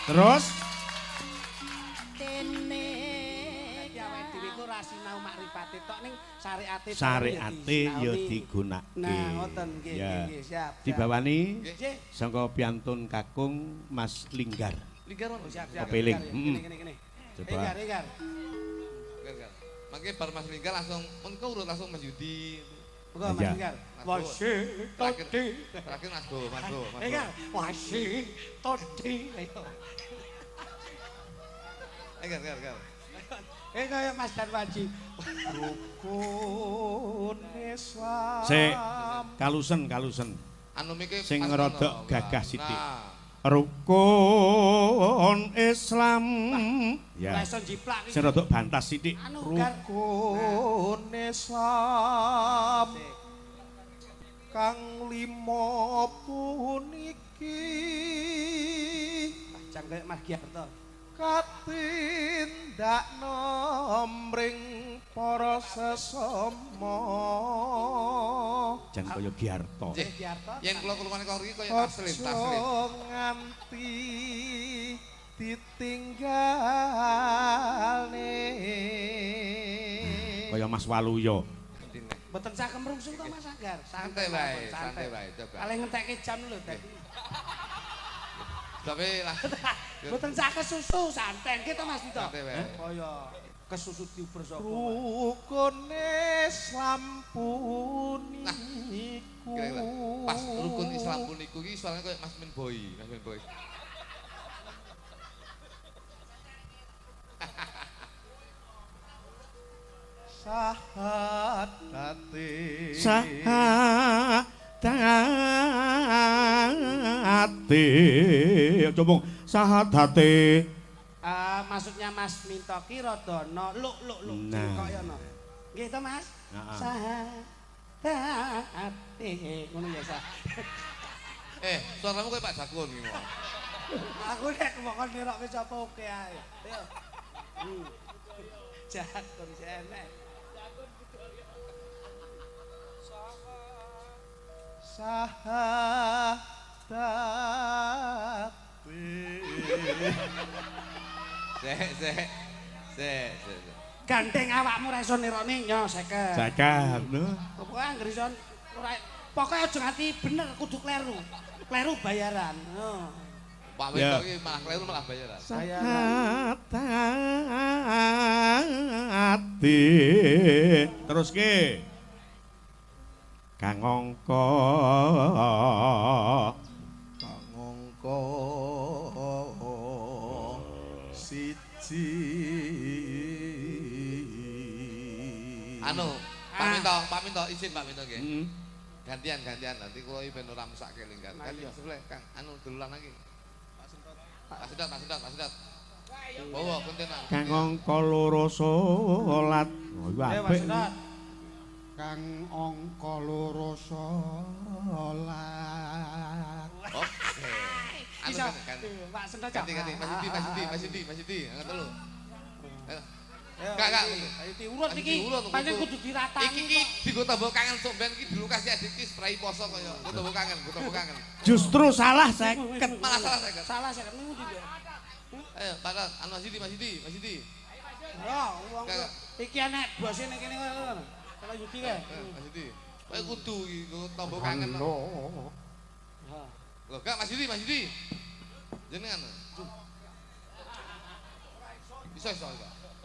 Terus sinau makrifate tok ning syariate syariate ya digunakake. Nah, ngoten nggih nggih siap. Dibawani saka piantun kakung Mas Linggar. Linggar siap siap. Kepiling. Kene. Coba. Linggar. Mangke bar Mas Linggar langsung engko urut langsung Mas Yudi. Enggak Mas Linggar. Wasi todi. Terakhir Mas Go. Linggar. Wasi todi. Ayo. Gar. Kaya Mas Darwaji. Rukun Islam. Sik, kalusen. Anu miki sing rodok gagah sithik. Rukun Islam. Ya. Sing rodok bantas sithik. Rukun Islam. Kang limo puniki. Jang kaya Mas Giarto. Katindak nomring para sesama jan kaya Giarto. Yen kula kulumane kok iki kaya taslim. Nganti ditinggale Kaya Mas Waluyo. Mboten sakem rungsung to Mas Anggar. Santai wae coba. Kalih ngentekke jam lho dadi. Tapi lah. Mboten sak kesusu santen kita Mas Dito. Kaya kesusu diuber sapa. Rukun Islam puniku. Pas rukun Islam puniku iki soalnya kaya Mas Min Boy. Sahadate coba sahadate maksudnya Mas Mintoki Rodono luk kaya no nggih to Mas sahadate ngono ya Sa suaramu kayak Pak Jakun iki aku nek kemongkon nirokke sapa oke ae ayo Jakun enek Sek. Gandeng awakmu ra iso nirone nyo 50. Cakap no. Pokoke anggere iso ora pokoke aja nganti bener kudu kleru. Kleru bayaran. Pak wedok iki malah kleru malah bayaran. Hati. Terus ke Kang Angka siji anu Pak Minto izin Pak Minto nggih gantian nanti kula iki ben ora mesake lingkar gantian sebelah Kang anu duluan lagi Pak Sedat bawa kontenan Kang Angka loro salat apik Kang Angka loro salat. Oke. Anu kan. Pak Senda ganti Mas Yudi, angkat dulu. Ayo. Kak. Ayo urut iki. Pancen kudu diratani. Iki digo tambah kangen somben iki dilukasi adik iki spray poso kaya. Go tambah kangen. Justru salah 50. Malah salah 50. Salah 50 ngendi ya? Ayo, Pak Mas Yudi. Ya, wong iki enek bose ning kene ngono. Kalau Yudi kae. Mas Yudi. Kowe kudu iki tambah kangen. Loh, Kak Mas Yudi. Jenengan. Iso.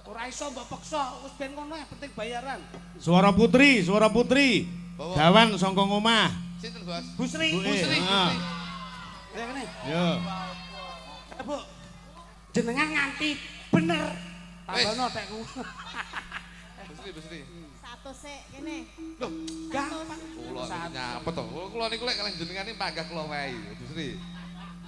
Ora iso mbok peksa, wis ben ngono ya penting bayaran. Suara putri. Gawan saka omah. Sinten, Bos? Busri. Heeh. Ya kene. Yo. Bu. Jenengan nganti bener. Tambahno tekku. Busri. Satu sik kene. Loh, gampang. Kula nyapa to. Kula niku lek kalih jenengane panggah kula wae, Busri.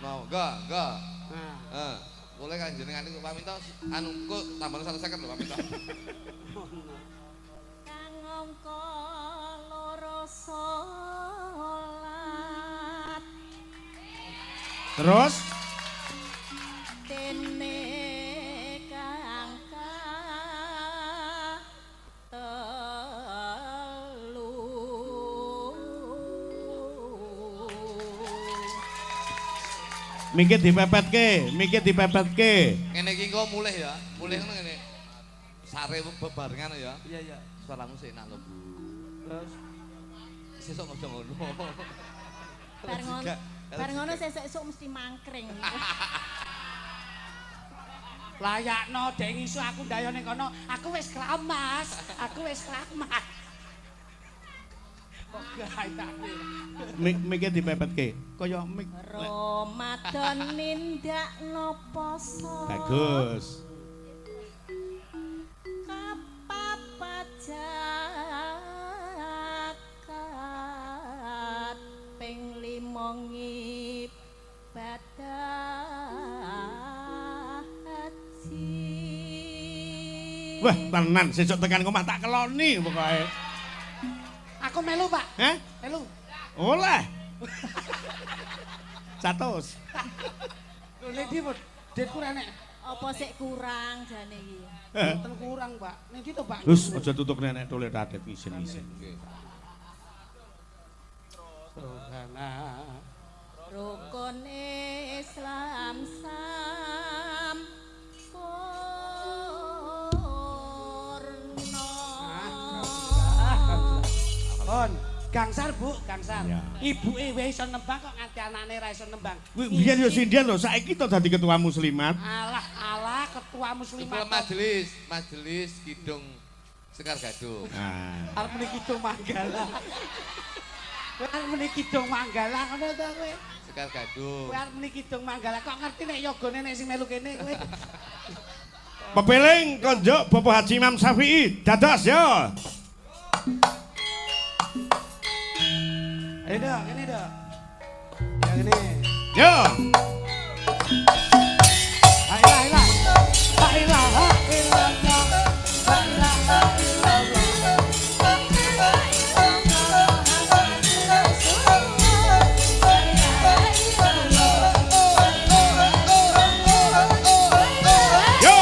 Mau, enggak. Heeh. Boleh kan jenengan niku Pak Minto anu kok tambah 150 lho Pak Minto. Kang angka loro salat. Terus Dene kang telu. Mikir dipepetke. Ngene iki engko mulih ya. Mulih ngono ngene. Sare bebarengan ya. Iya iya. Suaramu sik enak lho, Bu. Terus Sesuk aja ngono. Bar ngono sesuk mesti mangkring. layakno dek ngisu aku ndayone kono, aku wis kramas. Kok gaitane. Mike dipepetke. Kaya mik. Ramadan nindakno poso. Bagus. Kapapajakat ping 5 ibadah haji. Wah, tenan sesuk tekan omah tak keloni pokoke. Aku melu, Pak. Hah? Melu. Oleh. 100. Lho nek ndi, Bud? Ditku renek. Apa sik kurang jane iki? Mboten kurang, Pak. Nek ndi to, Pak? Terus aja tutuk nenek tole radet isin-isin. Rukun Islam sampurna. Kon, gangsar Bu, gangsar. Ya. Ibuke wis iso nembang kok nganti anake ra iso nembang. Kuwi biyen yo sindian lho, saiki to dadi ketua muslimat. Alah ketua muslimat. Ketua majelis Kidung Sekar Gadung. Nah. Arep muni Kidung Manggala. Kowe arep muni Kidung Manggala ngono to kowe? Sekar Gadung. Kowe arep muni Kidung Manggala kok ngerti nek yogane nek sing melu kene kowe. Pepeling konjuk Bapak Haji Imam Syafi'i, dados yo. Ayo dong, ini dong. Yang ini. Yo. La ilaha illallah. La ilaha illallah. La ilaha Yo.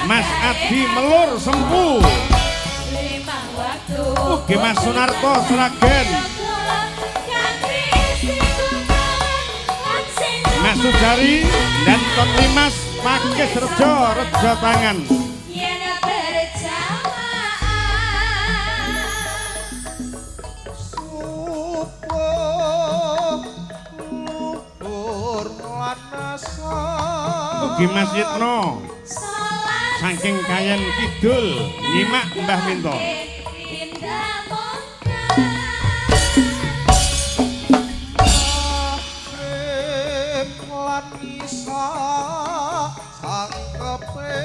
Mas Adi Melur Sempu. Mas Sunarto Sragen. Mas Sujari dan Kon Limas Pakis Rejo Tangan. Mugi Mas Yitno saking Kayen Kidul nyimak Mbah Minto. Lan isa sangkepe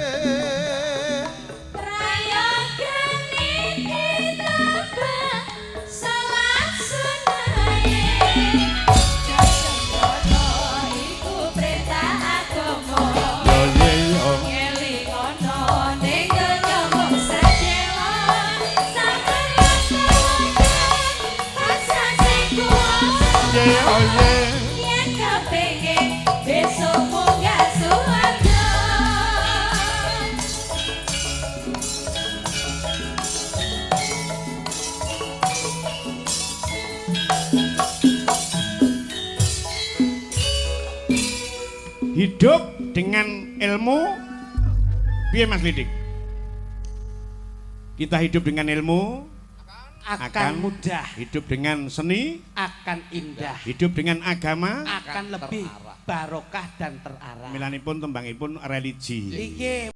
Prayogane ditebak salah sunae Jajono iku perintah agama Yo ye yo. Ngelingono ning donya mung sajelon sampeyan kawakan rasa sing kuwasa Ye yo ye. yen kepengin besok munggah suwarga Hidup dengan ilmu piye Mas Lidik? Kita hidup dengan ilmu akan mudah, hidup dengan seni, akan indah, hidup dengan agama, akan lebih barokah dan terarah. milanipun tembangipun religi. Iki